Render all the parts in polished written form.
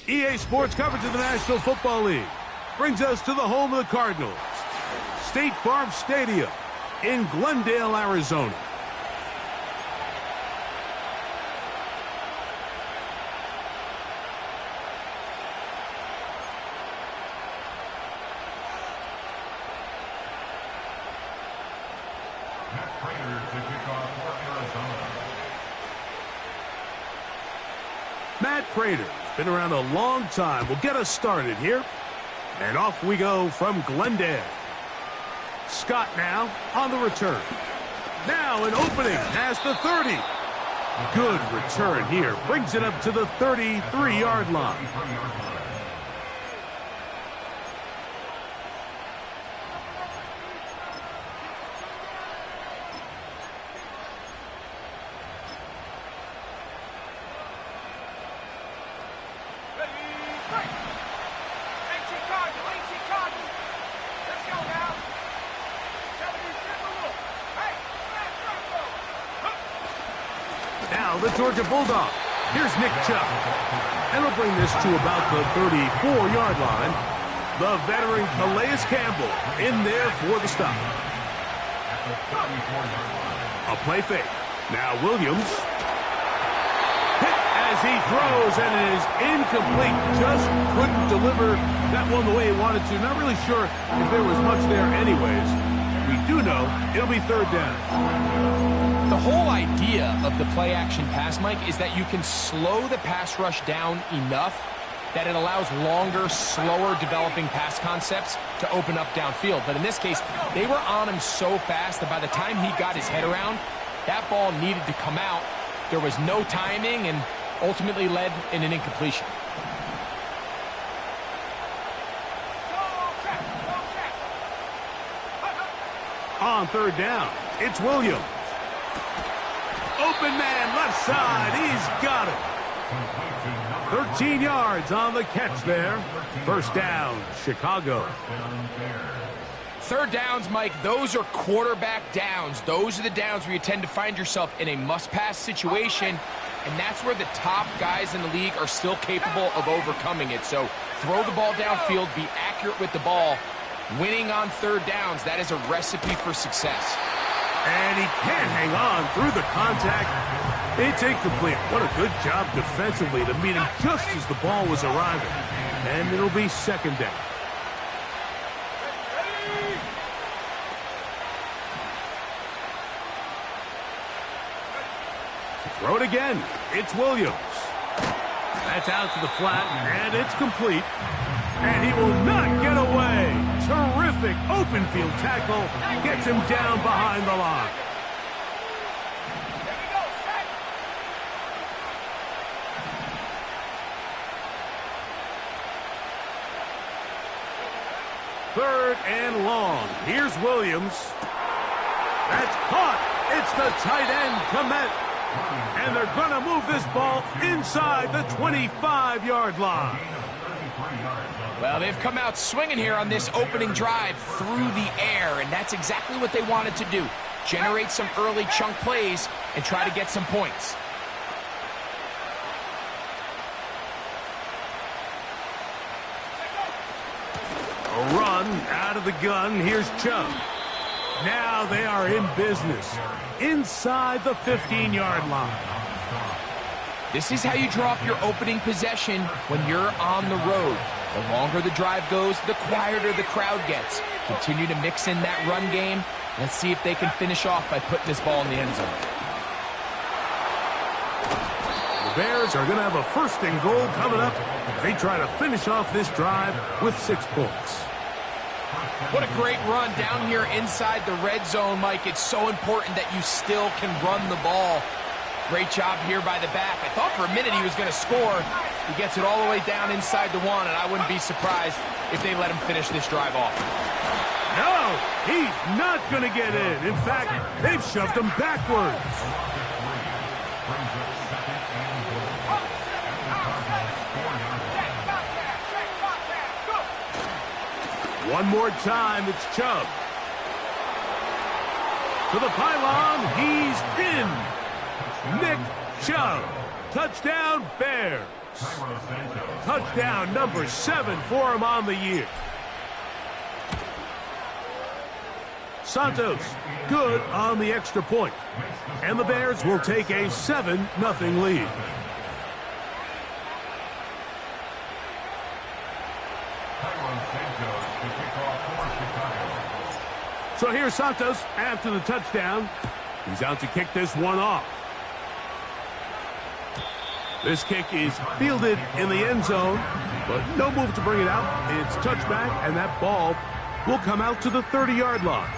EA Sports coverage of the National Football League brings us to the home of the Cardinals, State Farm Stadium in Glendale, Arizona. Matt Prater's been around a long time. We'll get us started here. And off we go from Glendale. Scott now on the return. Now an opening past the 30. Good return here. Brings it up to the 33-yard line. Now the Georgia Bulldog. Here's Nick Chubb. And we'll bring this to about the 34-yard line. The veteran Calais Campbell in there for the stop. A play fake. Now Williams. Hit as he throws, and it is incomplete. Just couldn't deliver that one the way he wanted to. Not really sure if there was much there anyways. We do know it'll be third down. The whole idea of the play-action pass, Mike, is that you can slow the pass rush down enough that it allows longer, slower developing pass concepts to open up downfield. But in this case, they were on him so fast that by the time he got his head around, that ball needed to come out. There was no timing and ultimately led in an incompletion. On third down, it's Williams. Open man, left side, he's got it. 13 yards on the catch there. First down, Chicago. Third downs, Mike, those are quarterback downs. Those are the downs where you tend to find yourself in a must-pass situation, and that's where the top guys in the league are still capable of overcoming it. So throw the ball downfield, be accurate with the ball. Winning on third downs, that is a recipe for success. And he can't hang on through the contact. It's incomplete. What a good job defensively to meet him just as the ball was arriving. And it'll be second down. Throw it again. It's Williams. That's out to the flat, and it's complete. And he will not get away. Terrific open field tackle. Gets him down behind the line. Third and long. Here's Williams. That's caught. It's the tight end, Komet. And they're going to move this ball inside the 25-yard line. Well, they've come out swinging here on this opening drive through the air, and that's exactly what they wanted to do. Generate some early chunk plays and try to get some points. A run out of the gun. Here's Chubb. Now they are in business inside the 15-yard line. This is how you draw up your opening possession when you're on the road. The longer the drive goes, the quieter the crowd gets. Continue to mix in that run game. Let's see if they can finish off by putting this ball in the end zone. The Bears are going to have a first and goal coming up. They try to finish off this drive with 6 points. What a great run down here inside the red zone, Mike. It's so important that you still can run the ball. Great job here by the back. I thought for a minute he was going to score. He gets it all the way down inside the 1, and I wouldn't be surprised if they let him finish this drive off. No, he's not going to get in. In fact, they've shoved him backwards. One more time, it's Chubb. To the pylon, he's in. Nick Chubb. Touchdown, Bears. Touchdown number 7 for him on the year. Santos, good on the extra point. And the Bears will take a 7-0 lead. So here's Santos after the touchdown. He's out to kick this one off. This kick is fielded in the end zone, but no move to bring it out. It's touchback, and that ball will come out to the 30-yard line.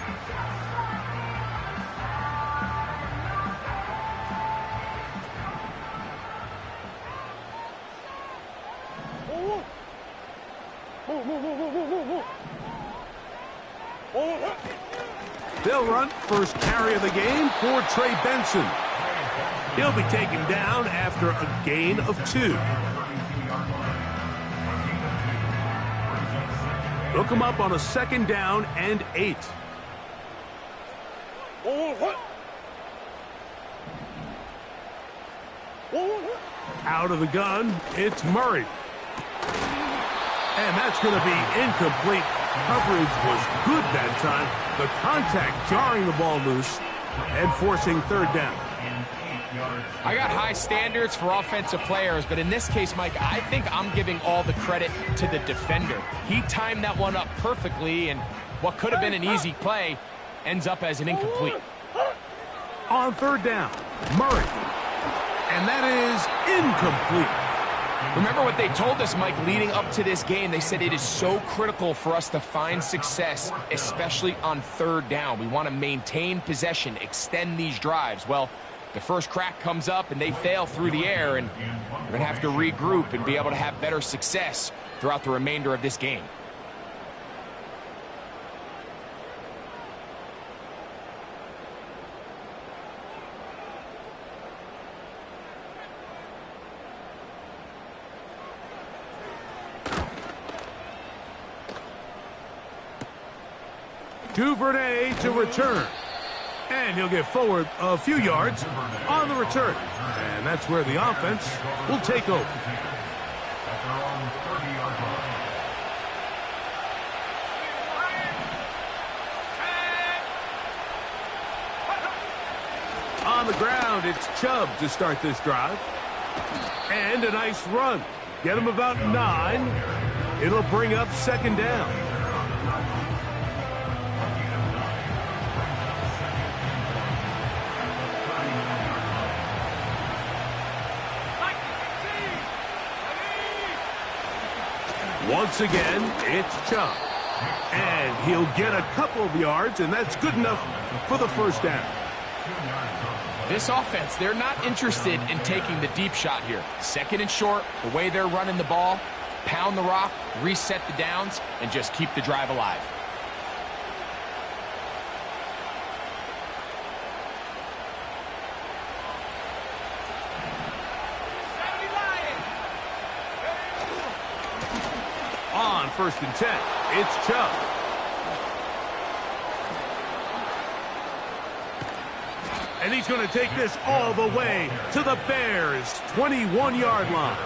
They'll run first carry of the game for Trey Benson. He'll be taken down after a gain of 2. They'll come up on a 2nd down and 8. Out of the gun, it's Murray. And that's going to be incomplete. Coverage was good that time. The contact jarring the ball loose and forcing 3rd down. I got high standards for offensive players, but in this case, Mike, I think I'm giving all the credit to the defender. He timed that one up perfectly, and what could have been an easy play ends up as an incomplete. On 3rd down, Murray. And that is incomplete. Remember what they told us, Mike, leading up to this game. They said it is so critical for us to find success, especially on 3rd down. We want to maintain possession, extend these drives. Well, the first crack comes up and they fail through the air, and we're going to have to regroup and be able to have better success throughout the remainder of this game. Duvernay to return. And he'll get forward a few yards on the return. And that's where the offense will take over. On the ground, it's Chubb to start this drive. And a nice run. Get him about 9. It'll bring up 2nd down. Once again, it's Chubb. And he'll get a couple of yards, and that's good enough for the 1st down. This offense, they're not interested in taking the deep shot here. 2nd and short, the way they're running the ball, pound the rock, reset the downs, and just keep the drive alive. On 1st and 10, it's Chubb. And he's going to take this all the way to the Bears' 21-yard line.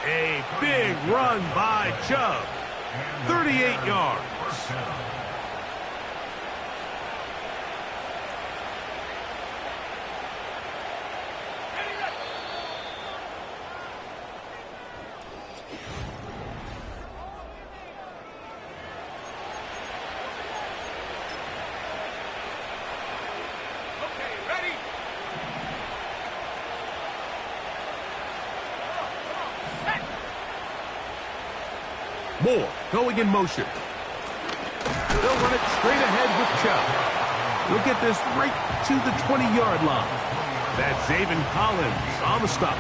A big run by Chubb. 38 yards. Moore going in motion. They'll run it straight ahead with Chubb. He'll get this right to the 20-yard line. That's Zaven Collins on the stop.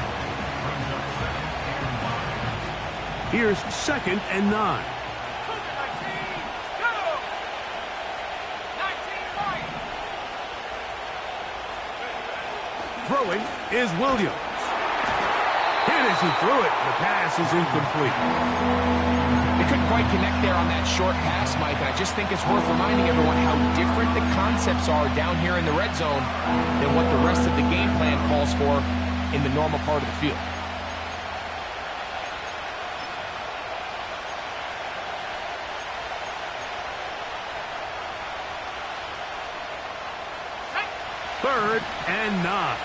Here's 2nd and 9. Throwing is Williams. Hit as he threw it. The pass is incomplete. They couldn't quite connect there on that short pass, Mike, and I just think it's worth reminding everyone how different the concepts are down here in the red zone than what the rest of the game plan calls for in the normal part of the field. 3rd and 9.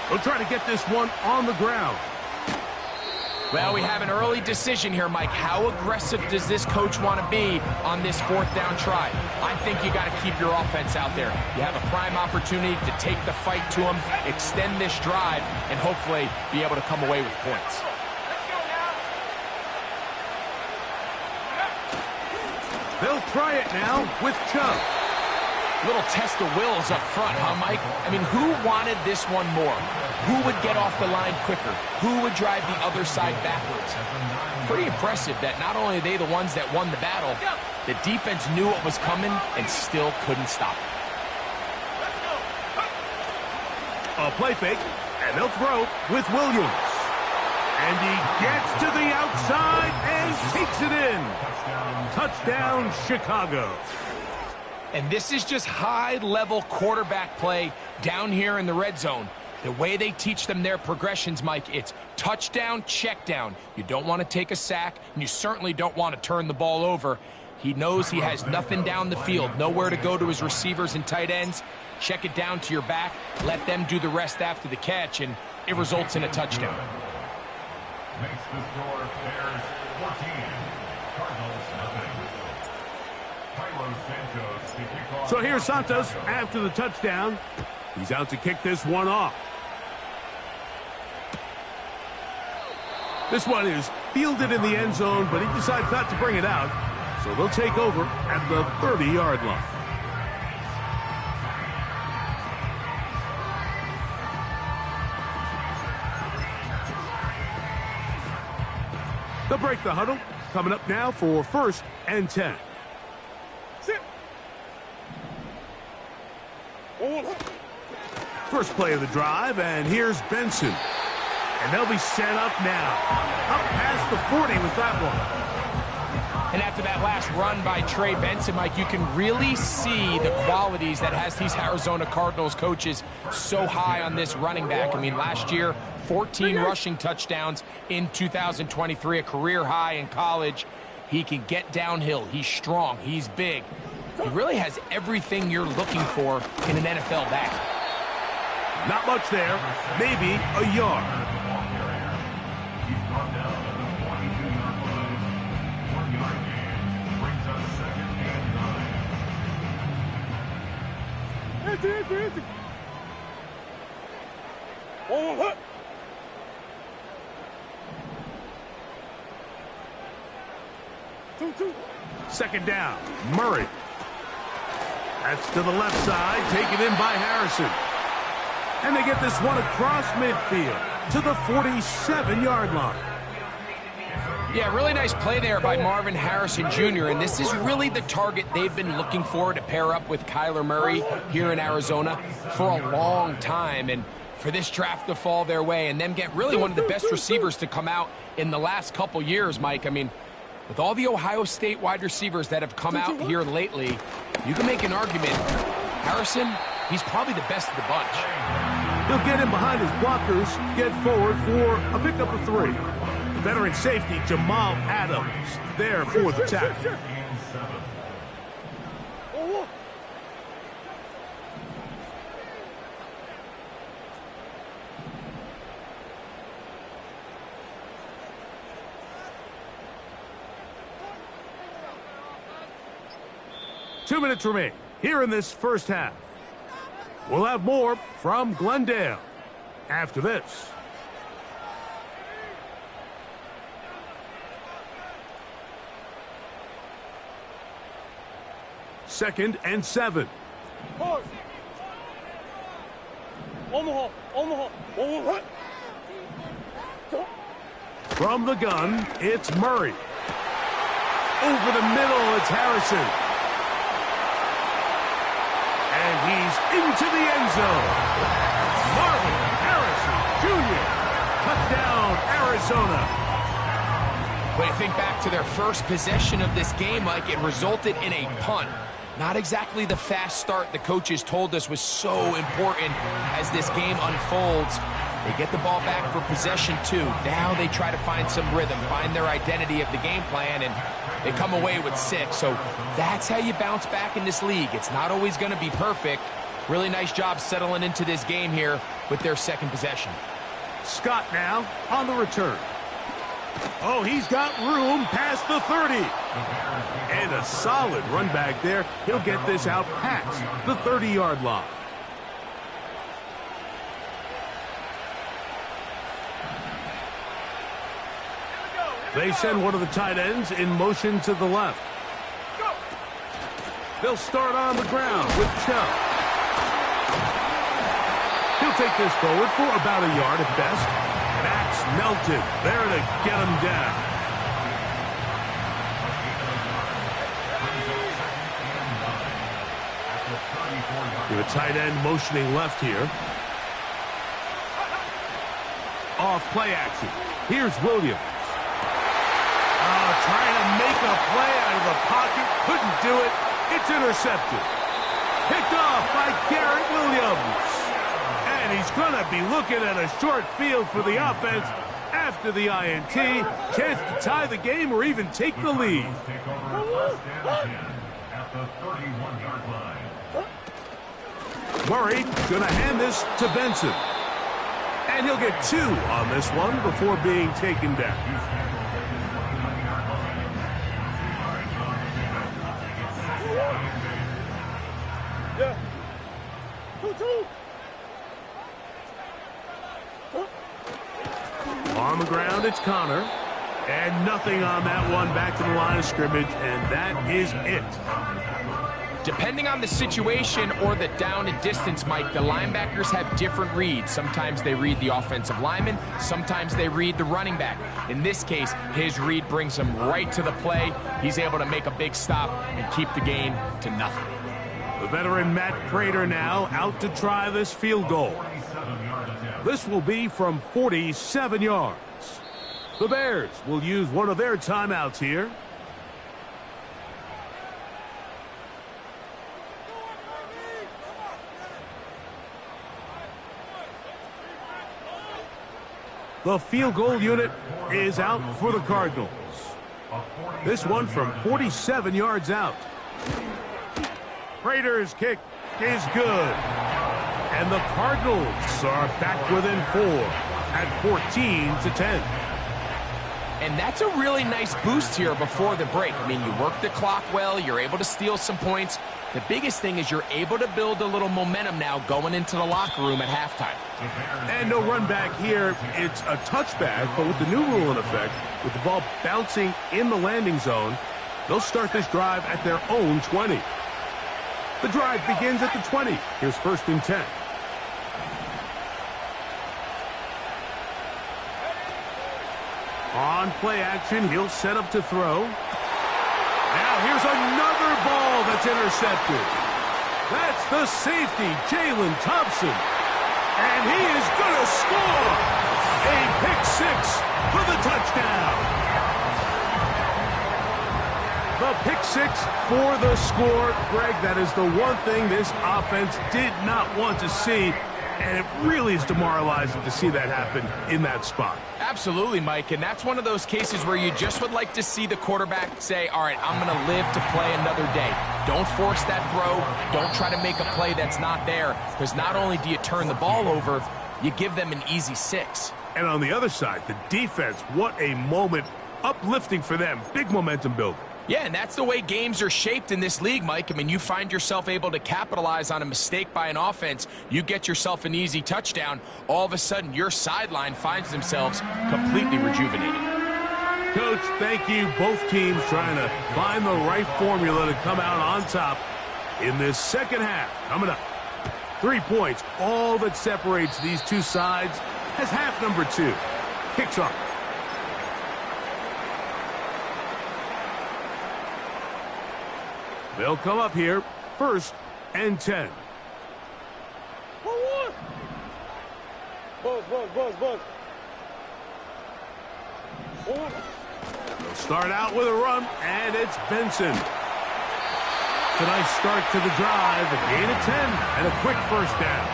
We'll try to get this one on the ground. Well, we have an early decision here, Mike. How aggressive does this coach want to be on this 4th down try? I think you got to keep your offense out there. You have a prime opportunity to take the fight to them, extend this drive, and hopefully be able to come away with points. They'll try it now with Chubb. Little test of wills up front, huh, Mike? I mean, who wanted this one more? Who would get off the line quicker? Who would drive the other side backwards? Pretty impressive that not only are they the ones that won the battle, the defense knew what was coming and still couldn't stop it. A play fake, and they'll throw with Williams. And he gets to the outside and takes it in. Touchdown, Chicago. And this is just high-level quarterback play down here in the red zone. The way they teach them their progressions, Mike, it's touchdown, check down. You don't want to take a sack, and you certainly don't want to turn the ball over. He knows he has nothing down the field, nowhere to go to his receivers and tight ends. Check it down to your back, let them do the rest after the catch, and it results in a touchdown. Makes the score Bears 14, Cardinals nothing. So here's Santos after the touchdown. He's out to kick this one off. This one is fielded in the end zone, but he decides not to bring it out. So they'll take over at the 30-yard line. They'll break the huddle. Coming up now for 1st and 10. First play of the drive, and here's Benson. And they'll be set up now. Up past the 40 with that one. And after that last run by Trey Benson, Mike, you can really see the qualities that has these Arizona Cardinals coaches so high on this running back. I mean, last year, 14 rushing touchdowns in 2023, a career high in college. He can get downhill. He's strong. He's big. He really has everything you're looking for in an NFL back. Not much there. Maybe a yard. He's brought down at the 42-yard line. 1-yard gain brings us 2nd and 9. Second down. Murray. That's to the left side, taken in by Harrison. And they get this one across midfield to the 47-yard line. Yeah, really nice play there by Marvin Harrison Jr., and this is really the target they've been looking for to pair up with Kyler Murray here in Arizona for a long time. And for this draft to fall their way and them get really one of the best receivers to come out in the last couple years, Mike, I mean, with all the Ohio State wide receivers that have come out here lately, you can make an argument. Harrison, he's probably the best of the bunch. He'll get in behind his blockers, get forward for a pickup of 3. The veteran safety, Jamal Adams, there for the tackle. 2 minutes remain here in this first half. We'll have more from Glendale after this. Second and 7. From the gun, it's Murray. Over the middle, it's Harrison. And he's into the end zone. Marvin Harrison Jr. Touchdown, Arizona. When you think back to their first possession of this game, Mike, it resulted in a punt. Not exactly the fast start the coaches told us was so important as this game unfolds. They get the ball back for possession 2. Now they try to find some rhythm, find their identity of the game plan, and they come away with 6. So that's how you bounce back in this league. It's not always going to be perfect. Really nice job settling into this game here with their second possession. Scott now on the return. Oh, he's got room past the 30. And a solid run back there. He'll get this out past the 30-yard line. They send one of the tight ends in motion to the left. They'll start on the ground with Chubb. He'll take this forward for about a yard at best. Max Melton there to get him down. Give a tight end motioning left here. Off play action. Here's Williams. Trying to make a play out of the pocket. Couldn't do it. It's intercepted. Picked off by Garrett Williams. And he's going to be looking at a short field for the offense after the INT. Chance to tie the game or even take the lead. Murray going to hand this to Benson. And he'll get 2 on this one before being taken down. On the ground, it's Connor. And nothing on that one back to the line of scrimmage, and that is it. Depending on the situation or the down and distance, Mike, the linebackers have different reads. Sometimes they read the offensive lineman. Sometimes they read the running back. In this case, his read brings him right to the play. He's able to make a big stop and keep the game to nothing. The veteran Matt Prater now out to try this field goal. This will be from 47 yards. The Bears will use one of their timeouts here. The field goal unit is out for the Cardinals. This one from 47 yards out. Prater's kick is good. And the Cardinals are back within 4 at 14-10. And that's a really nice boost here before the break. I mean, you work the clock well. You're able to steal some points. The biggest thing is you're able to build a little momentum now going into the locker room at halftime. And no run back here. It's a touchback, but with the new rule in effect, with the ball bouncing in the landing zone, they'll start this drive at their own 20. The drive begins at the 20. Here's 1st and 10. On play action, he'll set up to throw. Now here's another ball that's intercepted. That's the safety, Jalen Thompson. And he is going to score. A pick 6 for the touchdown. The pick 6 for the score. Greg, that is the one thing this offense did not want to see. And it really is demoralizing to see that happen in that spot. Absolutely, Mike, and that's one of those cases where you just would like to see the quarterback say, all right, I'm going to live to play another day. Don't force that throw. Don't try to make a play that's not there, because not only do you turn the ball over, you give them an easy 6. And on the other side, the defense, what a moment. Uplifting for them. Big momentum builder. Yeah, and that's the way games are shaped in this league, Mike. I mean, you find yourself able to capitalize on a mistake by an offense. You get yourself an easy touchdown. All of a sudden, your sideline finds themselves completely rejuvenated. Coach, thank you. Both teams trying to find the right formula to come out on top in this second half. Coming up, 3 points. All that separates these two sides as half number 2 kicks off. They'll come up here, 1st and 10. They'll start out with a run, and it's Benson. It's a nice start to the drive, a gain of 10, and a quick 1st down.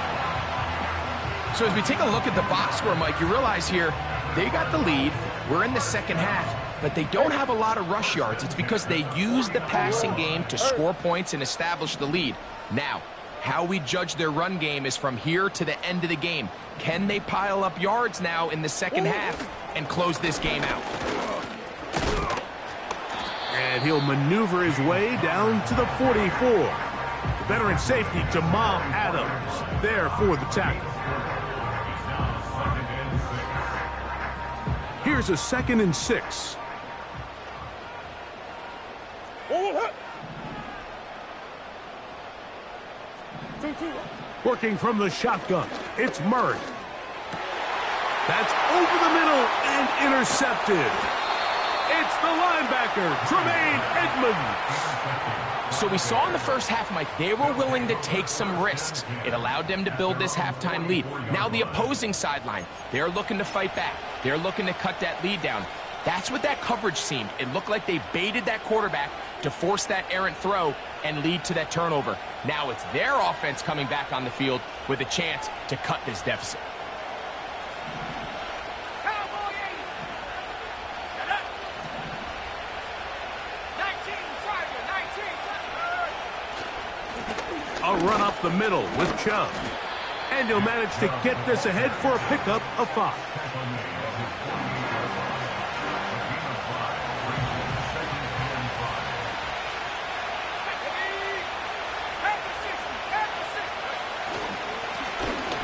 So as we take a look at the box score, Mike, you realize here they got the lead. We're in the second half, but they don't have a lot of rush yards. It's because they use the passing game to score points and establish the lead. Now, how we judge their run game is from here to the end of the game. Can they pile up yards now in the second half and close this game out? And he'll maneuver his way down to the 44. The veteran safety, Jamal Adams, there for the tackle. Here's a 2nd and 6. Working from the shotgun, it's Murray. That's over the middle and intercepted. It's the linebacker, Tremaine Edmonds. So we saw in the first half, Mike, they were willing to take some risks. It allowed them to build this halftime lead. Now the opposing sideline, they're looking to fight back. They're looking to cut that lead down. That's what that coverage seemed. It looked like they baited that quarterback to force that errant throw and lead to that turnover. Now it's their offense coming back on the field with a chance to cut this deficit. A run up the middle with Chubb. And he'll manage to get this ahead for a pickup of 5.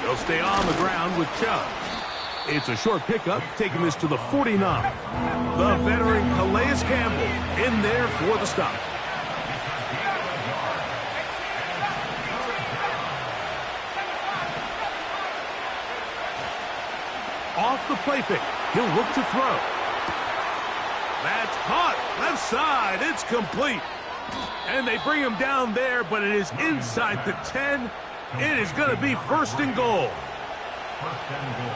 They'll stay on the ground with Chubb. It's a short pickup, taking this to the 49. The veteran Calais Campbell in there for the stop. Off the play fake, he'll look to throw. That's caught, left side, it's complete. And they bring him down there, but it is inside the 10. It is going to be 1st and goal.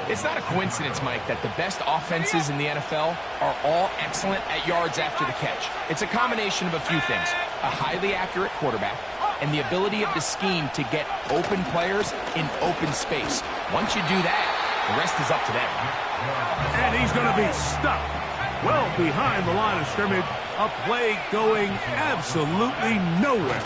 It's not a coincidence, Mike, that the best offenses in the NFL are all excellent at yards after the catch. It's a combination of a few things. A highly accurate quarterback and the ability of the scheme to get open players in open space. Once you do that, the rest is up to them. And he's going to be stuck well behind the line of scrimmage. A play going absolutely nowhere.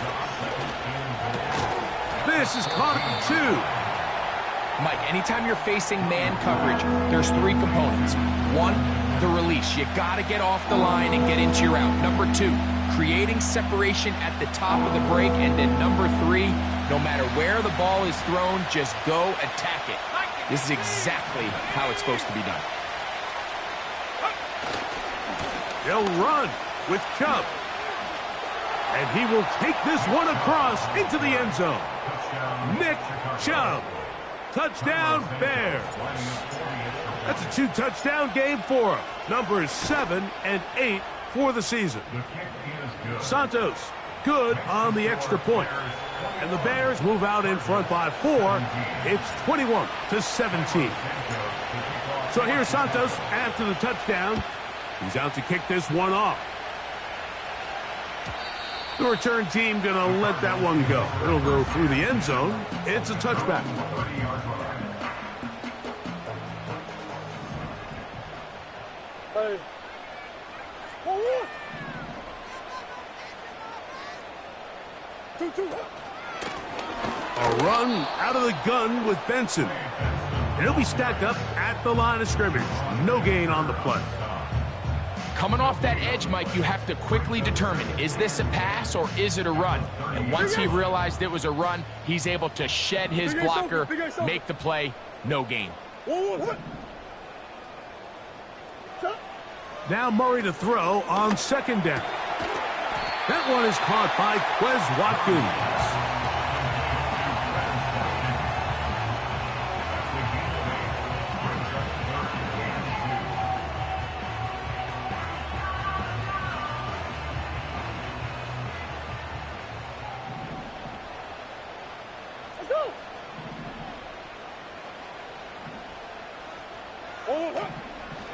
This is caught at 2. Mike, anytime you're facing man coverage, there's 3 components. 1, the release. You got to get off the line and get into your route. Number 2, creating separation at the top of the break. And then number 3, no matter where the ball is thrown, just go attack it. This is exactly how it's supposed to be done. They'll run with Chubb. And he will take this one across into the end zone. Nick Chubb. Touchdown, Bears. That's a 2-touchdown game for him. Numbers 7 and 8 for the season. Santos, good on the extra point. And the Bears move out in front by 4. It's 21-17. So here's Santos after the touchdown. He's out to kick this one off. The return team going to let that one go. It'll go through the end zone. It's a touchback. Hey. A run out of the gun with Benson. And he'll be stacked up at the line of scrimmage. No gain on the play. Coming off that edge, Mike, you have to quickly determine, is this a pass or is it a run? And once he realized it was a run, he's able to shed his blocker, make the play, no gain. Now Murray to throw on 2nd down. That one is caught by Quez Watkins.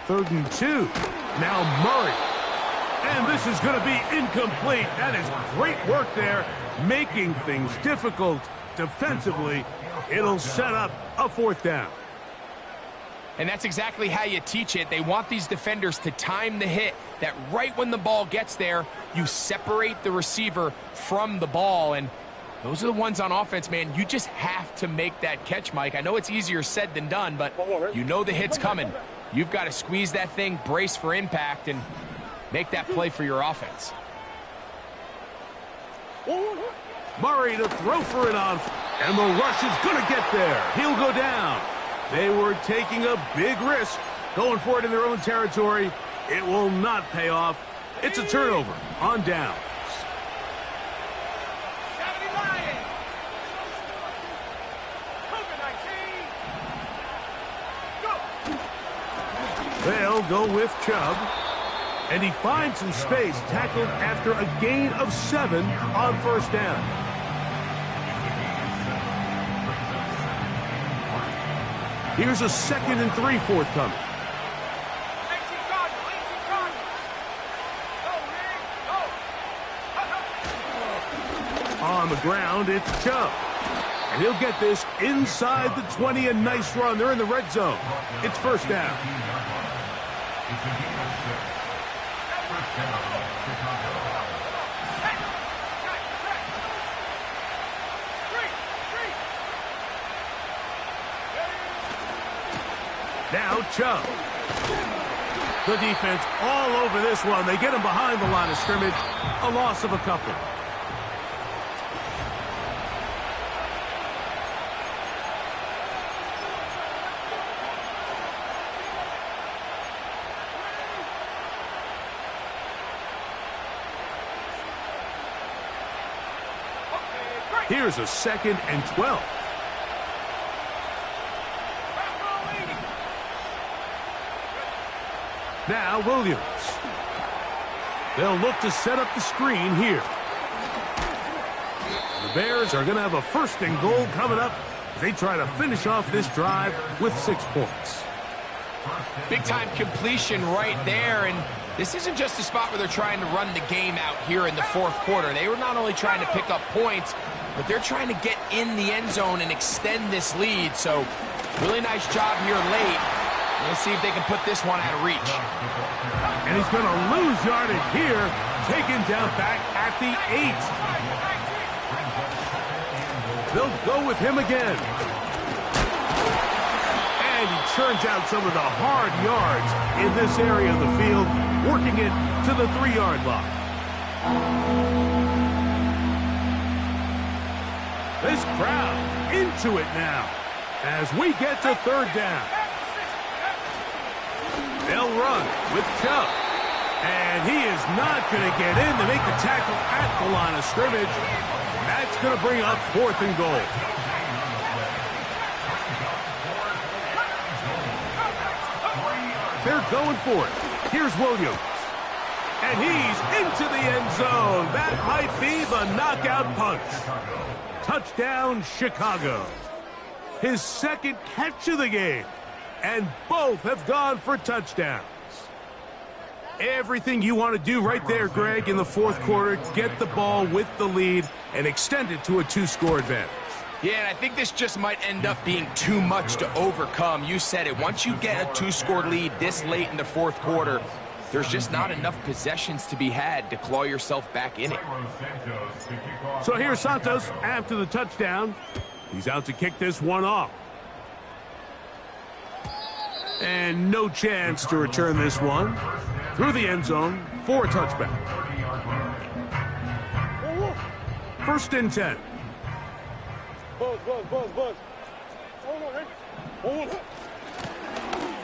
Third and 2. Now Murray. And this is going to be incomplete. That is great work there, making things difficult defensively. It'll set up a 4th down. And that's exactly how you teach it. They want these defenders to time the hit, that right when the ball gets there, you separate the receiver from the ball. And those are the ones on offense, man. You just have to make that catch, Mike. I know it's easier said than done, but you know the hit's coming. You've got to squeeze that thing, brace for impact, and make that play for your offense. Murray to throw for it on. And the rush is going to get there. He'll go down. They were taking a big risk going for it in their own territory. It will not pay off. It's a turnover on downs. They'll go with Chubb. And he finds some space, tackled after a gain of 7 on first down. Here's a 2nd and 3 forthcoming. On the ground, it's Chubb. And he'll get this inside the 20. A nice run. They're in the red zone. It's first down. Now Chubb. The defense all over this one. They get him behind the line of scrimmage. A loss of a couple. Here's a 2nd and 12. Now Williams. They'll look to set up the screen here. The Bears are going to have a 1st and goal coming up. They try to finish off this drive with 6 points. Big-time completion right there, and this isn't just a spot where they're trying to run the game out here in the 4th quarter. They were not only trying to pick up points, but they're trying to get in the end zone and extend this lead. So really nice job here late. Let's see if they can put this one out of reach. And he's going to lose yardage here, taken down back at the 8. They'll go with him again. And he churns out some of the hard yards in this area of the field, working it to the 3-yard line. This crowd into it now as we get to 3rd down. They'll run with Chubb. And he is not going to get in to make the tackle at the line of scrimmage. That's going to bring up 4th and goal. They're going for it. Here's Williams. And he's into the end zone. That might be the knockout punch. Touchdown, Chicago. His 2nd catch of the game. And both have gone for touchdowns. Everything you want to do right there, Greg, in the 4th quarter, get the ball with the lead and extend it to a 2-score advantage. Yeah, and I think this just might end up being too much to overcome. You said it. Once you get a 2-score lead this late in the 4th quarter, there's just not enough possessions to be had to claw yourself back in it. So here's Santos after the touchdown. He's out to kick this one off. And no chance to return this one through the end zone for a touchback. 1st and 10.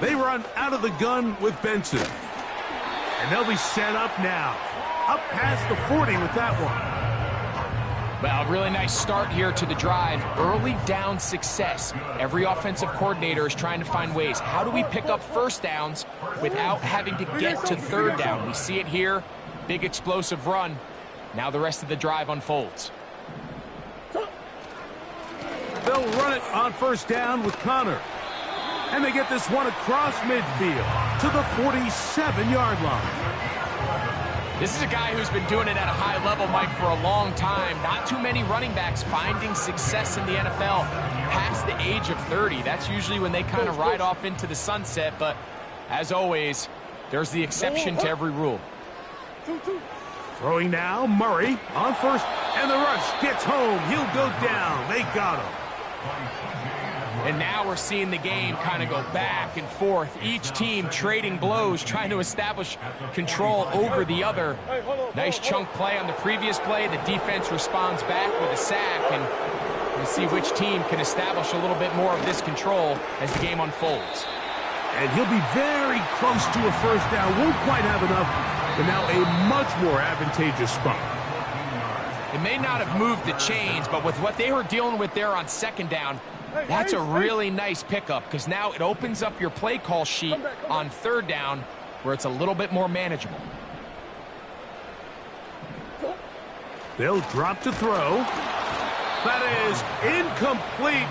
They run out of the gun with Benson. And they'll be set up now. Up past the 40 with that one. Well, really nice start here to the drive. Early down success. Every offensive coordinator is trying to find ways. How do we pick up 1st downs without having to get to 3rd down? We see it here. Big explosive run. Now the rest of the drive unfolds. They'll run it on 1st down with Connor. And they get this one across midfield to the 47-yard line. This is a guy who's been doing it at a high level, Mike, for a long time. Not too many running backs finding success in the NFL. past the age of 30. That's usually when they kind of ride off into the sunset, but as always, there's the exception to every rule. Throwing now, Murray on first, and the rush gets home. He'll go down. They got him. And now we're seeing the game kind of go back and forth. Each team trading blows, trying to establish control over the other. Nice chunk play on the previous play. The defense responds back with a sack, and we'll see which team can establish a little bit more of this control as the game unfolds. And he'll be very close to a first down. Won't quite have enough, but now a much more advantageous spot. It may not have moved the chains, but with what they were dealing with there on second down, that's a really nice pickup, because now it opens up your play call sheet on third down where it's a little bit more manageable. They'll drop to throw. That is incomplete.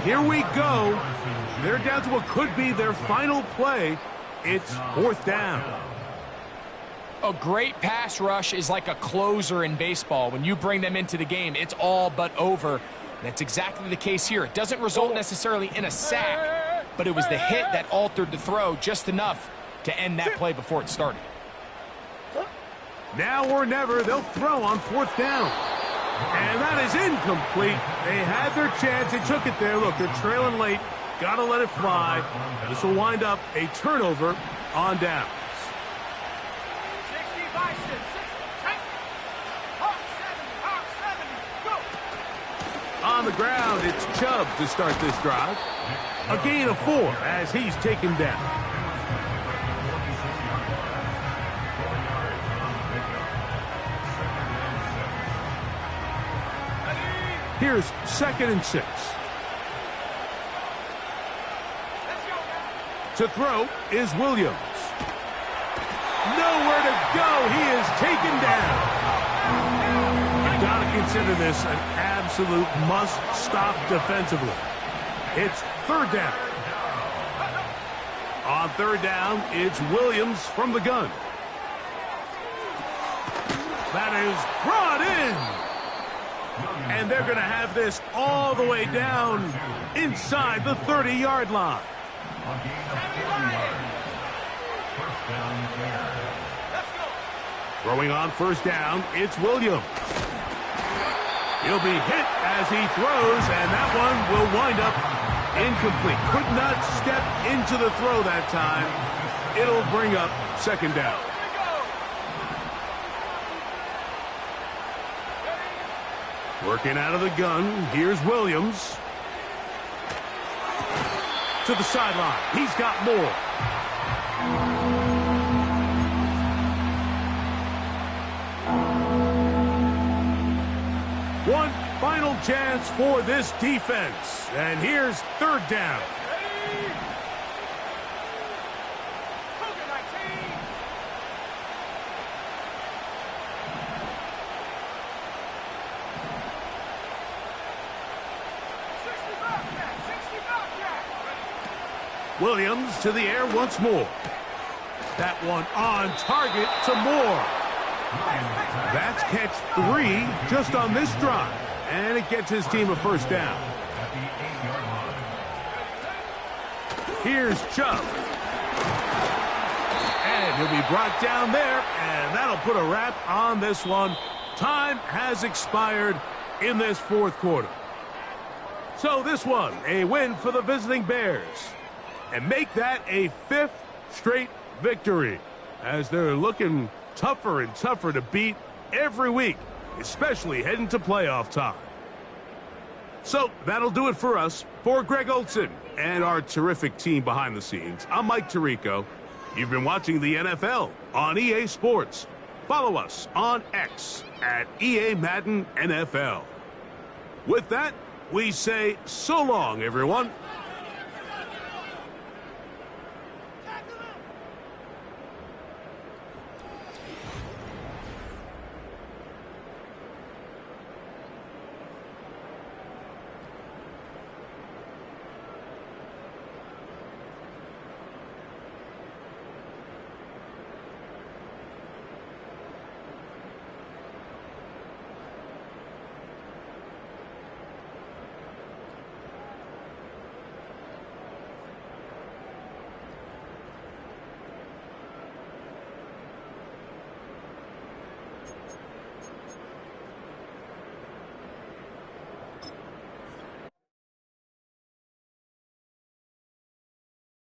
Here we go. They're down to what could be their final play. It's fourth down. A great pass rush is like a closer in baseball. When you bring them into the game, it's all but over. That's exactly the case here. It doesn't result necessarily in a sack, but it was the hit that altered the throw just enough to end that play before it started. Now or never, they'll throw on fourth down. And that is incomplete. They had their chance. They took it there. Look, they're trailing late. Got to let it fly. This will wind up a turnover on downs. On the ground, it's Chubb to start this drive. A gain of 4 as he's taken down. Here's 2nd and 6. To throw is Williams. Nowhere to go. He is taken down. You've got to consider this an absolute must-stop defensively. It's third down. On third down, it's Williams from the gun. That is brought in. And they're going to have this all the way down inside the 30-yard line. Throwing on first down, it's Williams. He'll be hit as he throws, and that one will wind up incomplete. Could not step into the throw that time. It'll bring up second down. Working out of the gun, here's Williams. To the sideline. He's got more. One final chance for this defense. And here's third down. Williams to the air once more. That one on target to Moore. That's catch 3 just on this drive. And it gets his team a first down. Here's Chubb. And he'll be brought down there. And that'll put a wrap on this one. Time has expired in this fourth quarter. So this one, a win for the visiting Bears. And make that a 5th straight victory as they're looking tougher and tougher to beat every week, especially heading to playoff time. So that'll do it for us. For Greg Olson and our terrific team behind the scenes, I'm Mike Tirico. You've been watching the NFL on EA Sports. Follow us on X at EA Madden NFL. With that, we say so long, everyone.